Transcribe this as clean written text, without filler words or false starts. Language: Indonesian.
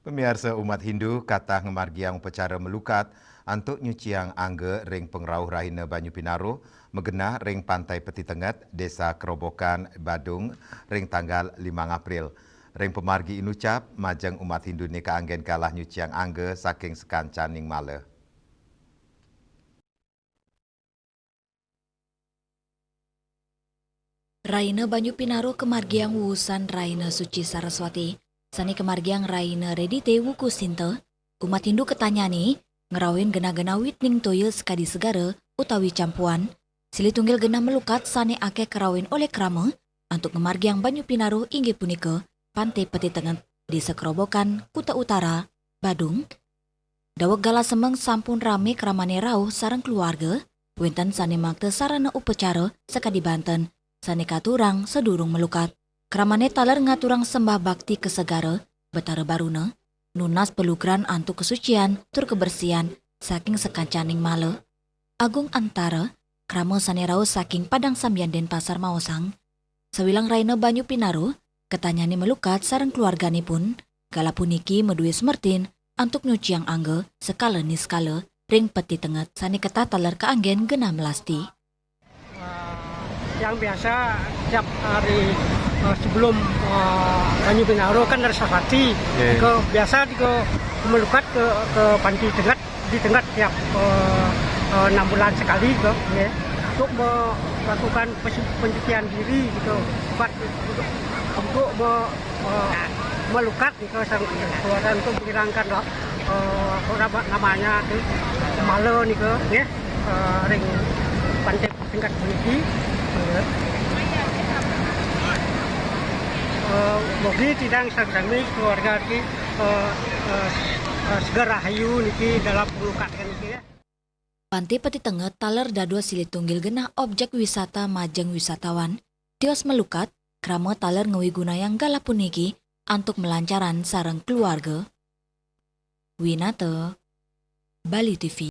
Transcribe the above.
Pemirsa umat Hindu katah ngemargiang upacara melukat antuk nyuciang angge ring pengrauh rahina Banyu Pinaro megena ring Pantai Peti Tengat, Desa Kerobokan, Badung, ring tanggal 5 April. Ring pemargi inucap majeng umat Hindu ni kaanggen kalah nyuciang angge saking sekancaning male. Raina Banyu Pinaro kemargiang wusan Raina Suci Saraswati. Sani kemargiang Raina Redite Wuku Sinte. Umat Hindu ketanyani, ngerawin gena-gena witning toyel sekadi segara utawi campuan. Sili tunggil gena melukat sani ake kerawin oleh krama untuk kemargiang Banyu Pinaro inggih punika Pantai Peti Tengat di Sekerobokan, Kuta Utara, Badung. Dawek gala semeng sampun rame kramane rauh sareng keluarga. Winten sani makte sarana upacara sekadi Banten. Sani katurang sedurung melukat. Kramane taler ngaturang sembah bakti ke segara, betara baruna, nunas pelukran antuk kesucian, tur kebersihan, saking sekancaning male. Agung antara, krama sani rau saking Padang Sambian Denpasar Maosang. Sewilang Raina Banyu Pinaro, ketanyani melukat sareng keluargani pun, gala puniki medui semertin, antuk nyuciang angge, skala ni skala, ring Peti Tengat sani ketah taler keanggen gena melasti. Yang biasa tiap hari sebelum Banyu Pinaro kan dari Saraswati, biasa melukat ke Pantai Tengat di Tengat tiap 6 bulan sekali untuk melakukan pencucian diri gitu, untuk melukat keluaran untuk menghilangkan namanya malo nih ring Pantai Tengat ini. Mogi tidang sagami keluarga ki segera hayu niki dalam pelukat niki ya. Pantai Peti Tengat taler dadua sili tunggil genah objek wisata majeng wisatawan. Tios melukat krama taler ngewigunayang gala puniki antuk melancaran sareng keluarga. Winata, Bali TV.